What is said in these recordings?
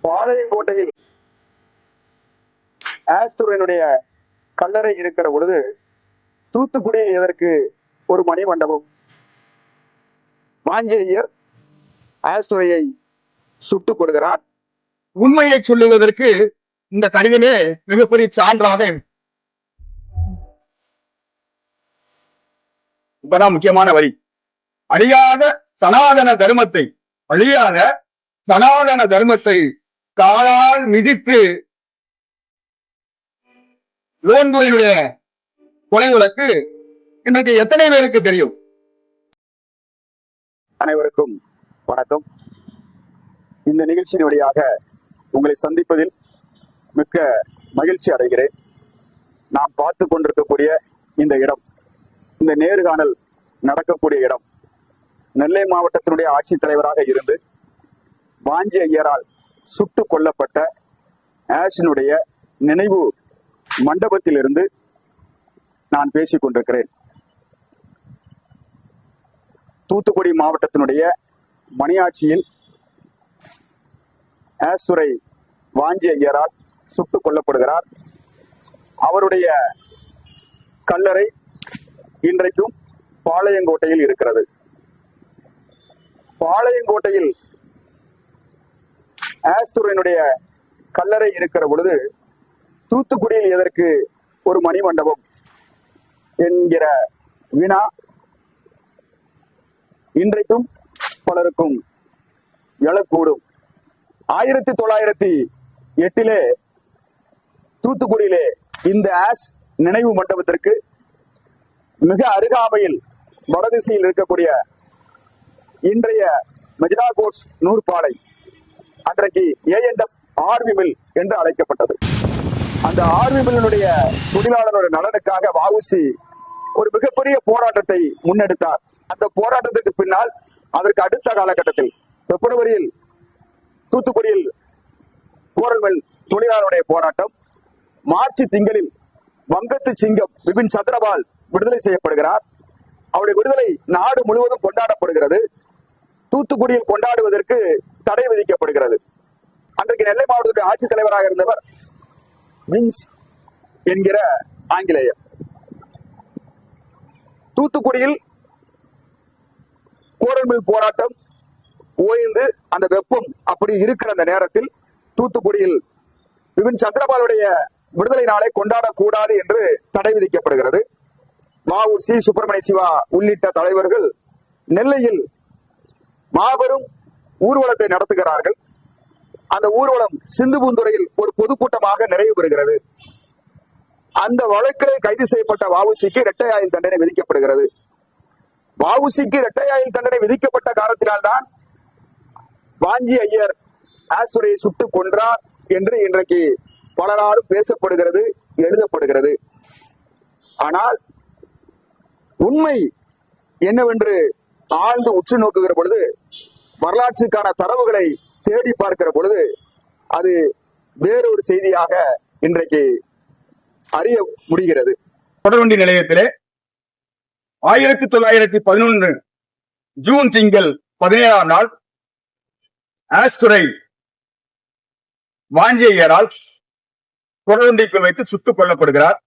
பாளையங்கோட்டையில் ஆஸ்துரையினுடைய கல்லறை இருக்கிற பொழுது தூத்துக்குடியில் இதற்கு ஒரு மணி மண்டபம். வாஞ்சையர் ஆஸ்துரையை சுட்டுக் கொடுக்கிறார். உண்மையை சொல்லுவதற்கு இந்த கடிதமே மிகப்பெரிய சான்றாக. இப்பதான் முக்கியமான வரி. அழியாத சனாதன தர்மத்தை காலால் மிதித்து வேண்டுடைய கொலை வழக்கு இன்றைக்கு எத்தனை பேருக்கு தெரியும்? அனைவருக்கும் வணக்கம். இந்த நிகழ்ச்சியின் வழியாக உங்களை சந்திப்பதில் மிக்க மகிழ்ச்சி அடைகிறேன். நாம் பார்த்து கொண்டிருக்கக்கூடிய இந்த இடம், இந்த நேர்காணல் நடக்கக்கூடிய இடம், நெல்லை மாவட்டத்தினுடைய ஆட்சித்தலைவராக இருந்து வாஞ்சி ஐயரால் சுட்டுக் கொல்லப்பட்ட ஆஷினுடைய நினைவு மண்டபத்திலிருந்து நான் பேசிக் கொண்டிருக்கிறேன். தூத்துக்குடி மாவட்டத்தினுடைய மணியாட்சியில் ஆஸ்துரை வாஞ்சி ஐயரால் சுட்டுக் கொல்லப்படுகிறார். அவருடைய கல்லறை இன்றைக்கும் பாளையங்கோட்டையில் இருக்கிறது. பாளையங்கோட்டையில் ஆஸ்துரையினுடைய கல்லறை இருக்கிற பொழுது தூத்துக்குடியில் எதற்கு ஒரு மணி மண்டபம் என்கிற வினா இன்றைக்கும் பலருக்கும் எழக்கூடும். 1908 தூத்துக்குடியிலே இந்த ஆஷ் நினைவு மண்டபத்திற்கு மிக அருகாமையில் வடதிசையில் இருக்கக்கூடிய இன்றைய மெஜினா கோட்ஸ் நூற்பாலை, அன்றைக்கு A&F ஆர்மி மில் என்று அழைக்கப்பட்டது. அந்த ஆர்மி மில்லினுடைய தொழிலாளருடைய நலனுக்காக வஉசி ஒரு மிகப்பெரிய போராட்டத்தை முன்னெடுத்தார். அந்த போராட்டத்திற்கு பின்னால் அதற்கு அடுத்த காலகட்டத்தில் பிப்ரவரியில் தூத்துக்குடியில் கோரல் மில் தொழிலாளருடைய போராட்டம், மார்ச் திங்களில் வங்கத்து சிங்கம் பிபின் சந்திரபால் விடுதலை செய்யப்படுகிறார். அவருடைய விடுதலை நாடு முழுவதும் கொண்டாடப்படுகிறது. தூத்துக்குடியில் கொண்டாடுவதற்கு தடை விதிக்கப்படுகிறது. அன்றைக்கு நெல்லை மாவட்டத்துடைய ஆட்சித் தலைவராக இருந்தவர் வின்ஸ் என்கிற ஆங்கிலேயர். தூத்துக்குடியில் கோரல் மில் போராட்டம் ஓய்ந்து அந்த வெப்பம் அப்படி இருக்கிற அந்த நேரத்தில் தூத்துக்குடியில் பிபின் சந்திரபாலுடைய விடுதலை நாளை கொண்டாடக்கூடாது என்று தடை விதிக்கப்படுகிறது. வஉசி, சுப்பிரமணிய சிவா உள்ளிட்ட தலைவர்கள் நெல்லையில் மாபெரும் ஊர்வலத்தை நடத்துகிறார்கள். அந்த ஊர்வலம் சிந்துபூந்துறையில் ஒரு பொதுக்கூட்டமாக நிறைவு பெறுகிறது. அந்த வழக்கிலே கைது செய்யப்பட்ட வஉசிக்கு இரட்டை ஆயுள் தண்டனை விதிக்கப்படுகிறது. வஉசிக்கு இரட்டை ஆயுள் தண்டனை விதிக்கப்பட்ட காரணத்தினால்தான் வாஞ்சி ஐயர் ஆஸ்துரையை சுட்டுக் கொன்றார் என்று இன்றைக்கு பலராலும் பேசப்படுகிறது, எழுதப்படுகிறது. ஆனால் உண்மை என்னவென்று ஆழ்ந்து உற்று நோக்குகிற பொழுது, வரலாற்றுக்கான தரவுகளை தேடி பார்க்கிற பொழுது அது வேறொரு செய்தியாக இன்றைக்கு அறிய முடிகிறது. தொடர்வண்டி நிலையத்திலே 1911 ஜூன் திங்கள் 17ஆம் நாள் ஆஸ்துரை வாஞ்சி ஐயரால் தொடர்வண்டிக்குள் வைத்து சுட்டுக் கொல்லப்படுகிறார்.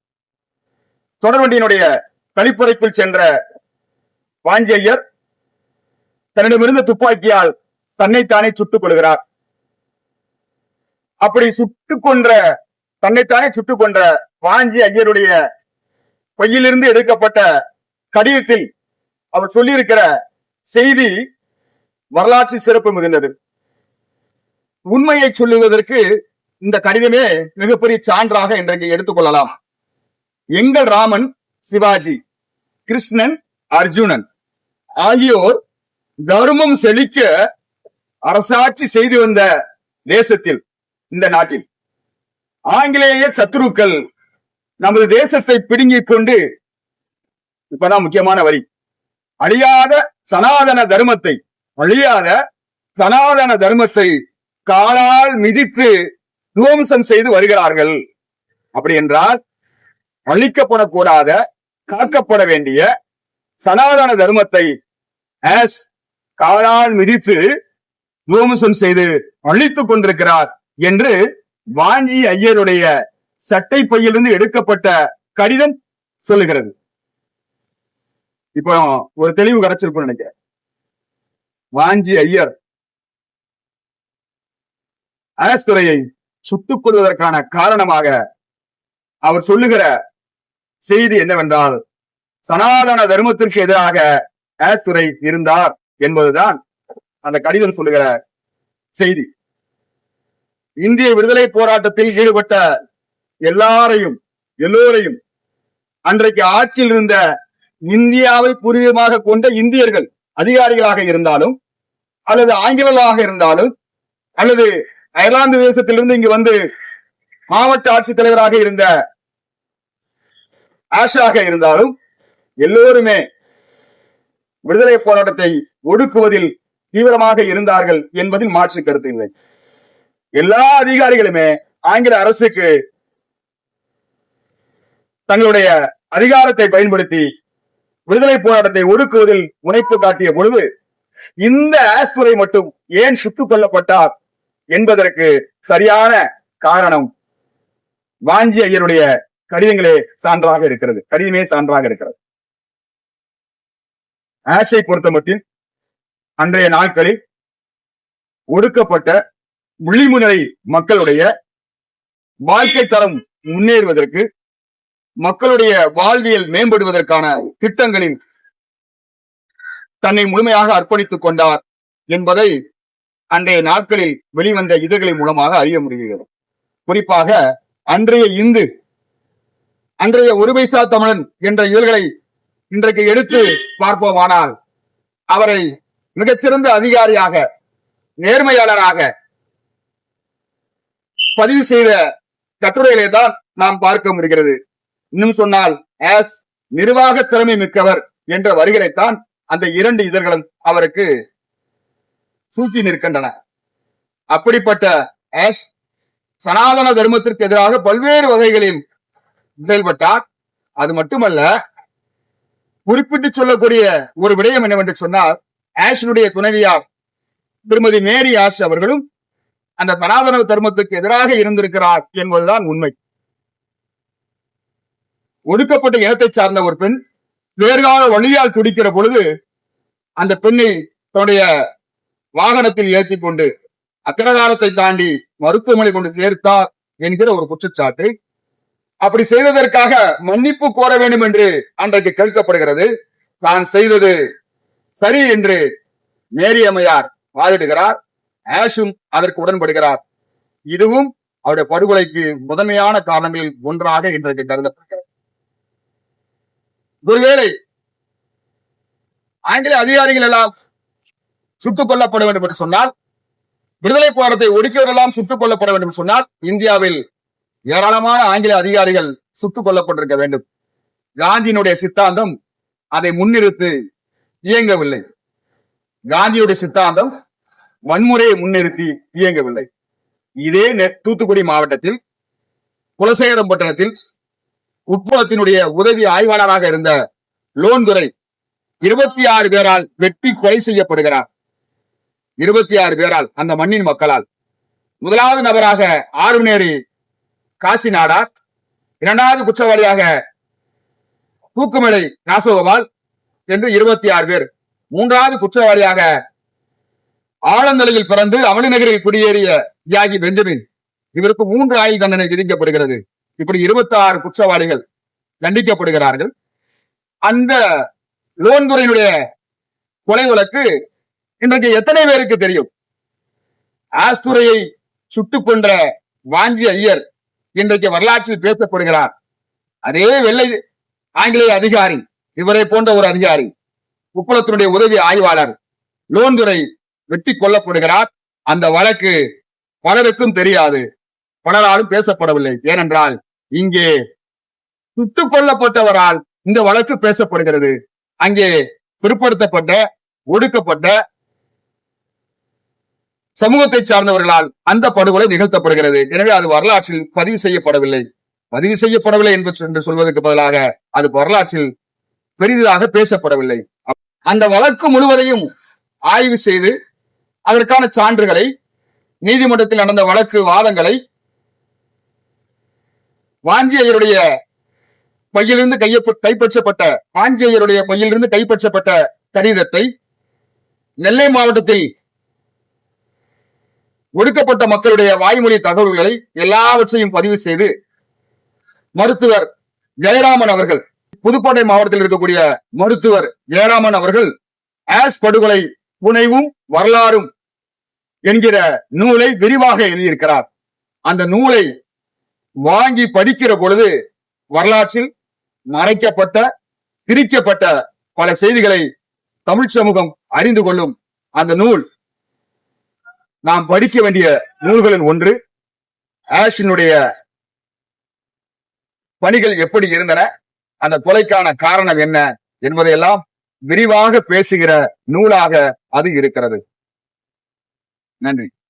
தொடர்வண்டியினுடைய கழிப்பறைக்குள் சென்ற வாஞ்சி ஐயர் தன்னிடமிருந்த துப்பாக்கியால் தன்னைத்தானே சுட்டுக் கொள்கிறார். அப்படி தன்னைத்தானே சுட்டுக் கொன்ற வாஞ்சி ஐயருடைய பையிலிருந்து எடுக்கப்பட்ட கடிதத்தில் அவர் சொல்லியிருக்கிற செய்தி வரலாற்று சிறப்பு மிகுந்தது. உண்மையை சொல்லுவதற்கு இந்த கடிதமே மிகப்பெரிய சான்றாக இன்றைக்கு எடுத்துக்கொள்ளலாம். எங்கள் ராமன் சிவாஜி, கிருஷ்ணன் அர்ஜுனன் ஆகியோர் தர்மம் செழிக்க அரசாட்சி செய்து வந்த தேசத்தில், இந்த நாட்டில் ஆங்கிலேய சத்துருக்கள் நமது தேசத்தை பிடுங்கிக் கொண்டு, இப்பதான் முக்கியமான வரி, அழியாத சனாதன தர்மத்தை காலால் மிதித்து துவம்சம் செய்து வருகிறார்கள். அப்படி என்றால் அழிக்கப்படக்கூடாத, காக்கப்பட வேண்டிய சனாதன தர்மத்தை காலால் மிதித்து துவம்சம் செய்து அழித்துக் கொண்டிருக்கிறார் என்று வாஞ்சி ஐயருடைய சட்டை பையிலிருந்து எடுக்கப்பட்ட கடிதம் சொல்லுகிறது. இப்போ ஒரு தெளிவு கிடைச்சிருக்கும் நினைக்கிறேன். வாஞ்சி ஐயர் ஆஸ்துரையை சுட்டுக் கொள்வதற்கான காரணமாக அவர் சொல்லுகிற செய்தி என்னவென்றால், சனாதன தர்மத்திற்கு எதிராக ஆஸ்துரை இருந்தார் என்பதுதான் அந்த கடிதம் சொல்லுகிற செய்தி. இந்திய விடுதலை போராட்டத்தில் ஈடுபட்ட எல்லோரையும் அன்றைக்கு ஆட்சியில் இருந்த இந்தியாவை பூர்வீகமாக கொண்ட இந்தியர்கள் அதிகாரிகளாக இருந்தாலும் அல்லது ஆங்கிலர்களாக இருந்தாலும் அல்லது அயர்லாந்து தேசத்திலிருந்து இங்கு வந்து மாவட்ட ஆட்சித்தலைவராக இருந்த ஆஷாக இருந்தாலும் எல்லோருமே விடுதலை போராட்டத்தை ஒடுக்குவதில் தீவிரமாக இருந்தார்கள் என்பதில் மாற்று கருத்து இல்லை. எல்லா அதிகாரிகளுமே ஆங்கில அரசுக்கு தங்களுடைய அதிகாரத்தை பயன்படுத்தி விடுதலை போராட்டத்தை ஒடுக்குவதில் முனைப்பு காட்டிய பொழுது இந்த ஆஸ்துரை மட்டும் ஏன் சுட்டுக் கொல்லப்பட்டார் என்பதற்கு சரியான காரணம் வாஞ்சி ஐயருடைய கடிதமே சான்றாக இருக்கிறது. ஆஷை பொறுத்தமட்டில் அன்றைய நாட்களில் ஒடுக்கப்பட்ட விளிம்புநிலை மக்களுடைய வாழ்க்கை தரம் முன்னேறுவதற்கு, மக்களுடைய வாழ்வியல் மேம்படுவதற்கான திட்டங்களில் தன்னை முழுமையாக அர்ப்பணித்துக் கொண்டார் என்பதை அன்றைய நாட்களில் வெளிவந்த இதழ்களின் மூலமாக அறிய முடிகிறது. குறிப்பாக அன்றைய ஒரு பைசா தமிழன் என்ற இதழ்களை இன்றைக்கு எடுத்து பார்ப்போமானால் அவரை மிகச்சிறந்த அதிகாரியாக, நேர்மையாளராக பதிவு செய்த கட்டுரைகளை தான் நாம் பார்க்க முடிகிறது. இன்னும் சொன்னால் ஆஸ் நிர்வாக திறமை மிக்கவர் என்ற வரிகளைத்தான் அந்த 2 இதழ்களும் அவருக்கு சூட்டி நிற்கின்றன. அப்படிப்பட்ட ஆஷ் சனாதன தர்மத்திற்கு எதிராக பல்வேறு வகைகளில் செயல்பட்டார். அது மட்டுமல்ல, குறிப்பிட்டு சொல்லக்கூடிய ஒரு விடயம் என்னவென்று சொன்னால், ஆஷனுடைய துணைவியார் திருமதி மேரி ஆஷ் அவர்களும் அந்த சனாதன தர்மத்துக்கு எதிராக இருந்திருக்கிறார் என்பதுதான் உண்மை. ஒடுக்கப்பட்ட இனத்தை சார்ந்த ஒரு பெண் வேறுகால வழியால் துடிக்கிற பொழுது அந்த பெண்ணை தன்னுடைய வாகனத்தில் ஏற்றி கொண்டு அக்கரகாரத்தை தாண்டி மருத்துவமனை கொண்டு சேர்த்தார் என்கிற ஒரு குற்றச்சாட்டு. அப்படி செய்ததற்காக மன்னிப்பு கோர வேண்டும் என்று அன்றைக்கு கேட்கப்படுகிறது. தான் செய்தது சரி என்று மேரி அம்மையார் வாதிடுகிறார். ஆஷும் அதற்கு உடன்படுகிறார். இதுவும் அவருடைய படுகொலைக்கு முதன்மையான காரணங்களில் ஒன்றாக இன்றைக்கு கருதப்படுகிறது. ஒருவேளை ஆங்கில அதிகாரிகள் எல்லாம் சுட்டுக் கொல்லப்பட வேண்டும் என்று சொன்னால், விடுதலை போராட்டத்தை ஒடுக்கியவரெல்லாம் சுட்டுக் கொல்லப்பட வேண்டும் என்று சொன்னால், இந்தியாவில் ஏராளமான ஆங்கில அதிகாரிகள் சுட்டுக் கொல்லப்பட்டிருக்க வேண்டும். காந்தியினுடைய சித்தாந்தம் அதை முன்னிறுத்தி இயங்கவில்லை. காந்தியுடைய சித்தாந்தம் வன்முறையை முன்னிறுத்தி இயங்கவில்லை. இதே தூத்துக்குடி மாவட்டத்தில் குலசேகரம்பட்டினத்தில் உட்புறத்தினுடைய உதவி ஆய்வாளராக இருந்த லோன்துரை 26 பேரால் வெட்டி கொலை செய்யப்படுகிறார். 26 பேரால், அந்த மண்ணின் மக்களால். முதலாவது நபராக ஆறுநேரி காசி நாடார், 2வது குற்றவாளியாக தூக்குமலை ராசகோபால் என்று 26 பேர், 3வது குற்றவாளியாக ஆழந்தலையில் பிறந்து அமளிநகரில் குடியேறிய தியாகி பெஞ்சமின், இவருக்கு 3 ஆயுள் தண்டனை விதிக்கப்படுகிறது. இப்படி 26 குற்றவாளிகள் தண்டிக்கப்படுகிறார்கள். அந்த லோன்துறையினுடைய கொலை வழக்கு இன்றைக்கு எத்தனை பேருக்கு தெரியும்? ஆஸ்துரையை சுட்டுக் கொன்ற வாஞ்சி ஐயர் இன்றைக்கு வரலாற்றில் பேசப்படுகிறார். அதே வெள்ளை ஆங்கிலேய அதிகாரி, இவரை போன்ற ஒரு அதிகாரி, உப்பளத்தினுடைய உதவி ஆய்வாளர் லோன்துரை வெட்டி கொல்லப்படுகிறார். அந்த வழக்கு பலருக்கும் தெரியாது, பலராலும் பேசப்படவில்லை. ஏனென்றால் இங்கே சுட்டுக் கொல்லப்பட்டவரால் இந்த வழக்கு பேசப்படுகிறது. அங்கே பிற்படுத்தப்பட்ட, ஒடுக்கப்பட்ட சமூகத்தை சார்ந்தவர்களால் அந்த படுகொலை நிகழ்த்தப்படுகிறது. எனவே அது வரலாற்றில் பதிவு செய்யப்படவில்லை. பதிவு செய்யப்படவில்லை என்று சொல்வதற்கு பதிலாக அது வரலாற்றில் பெரிதாக பேசப்படவில்லை. அந்த வழக்கு முழுவதையும் ஆய்வு செய்து அதற்கான சான்றுகளை நீதிமன்றத்தில் நடந்த வழக்கு வாதங்களை வாஞ்சியருடைய பையிலிருந்து கைப்பற்றப்பட்ட வாஞ்சியருடைய பையிலிருந்து கைப்பற்றப்பட்ட கடிதத்தை நெல்லை மாவட்டத்தில் ஒடுக்கப்பட்ட மக்களுடைய வாய்மொழி தகவல்களை எல்லாவற்றையும் பதிவு செய்து மருத்துவர் ஜெயராமன் அவர்கள், புதுக்கோட்டை மாவட்டத்தில் இருக்கக்கூடிய மருத்துவர் ஜெயராமன் அவர்கள் ஆஸ் படுகொலை புனைவும் வரலாறும் என்கிற நூலை விரிவாக எழுதியிருக்கிறார். அந்த நூலை வாங்கி படிக்கிற பொழுது வரலாற்றில் மறைக்கப்பட்ட, பிரிக்கப்பட்ட பல செய்திகளை தமிழ் சமூகம் அறிந்து கொள்ளும். அந்த நூல் நாம் படிக்க வேண்டிய நூல்களில் ஒன்று. ஆஷினுடைய பணிகள் எப்படி இருந்தன, அந்த கொலைக்கான காரணம் என்ன என்பதையெல்லாம் விரிவாக பேசுகிற நூலாக அது இருக்கிறது. நன்றி.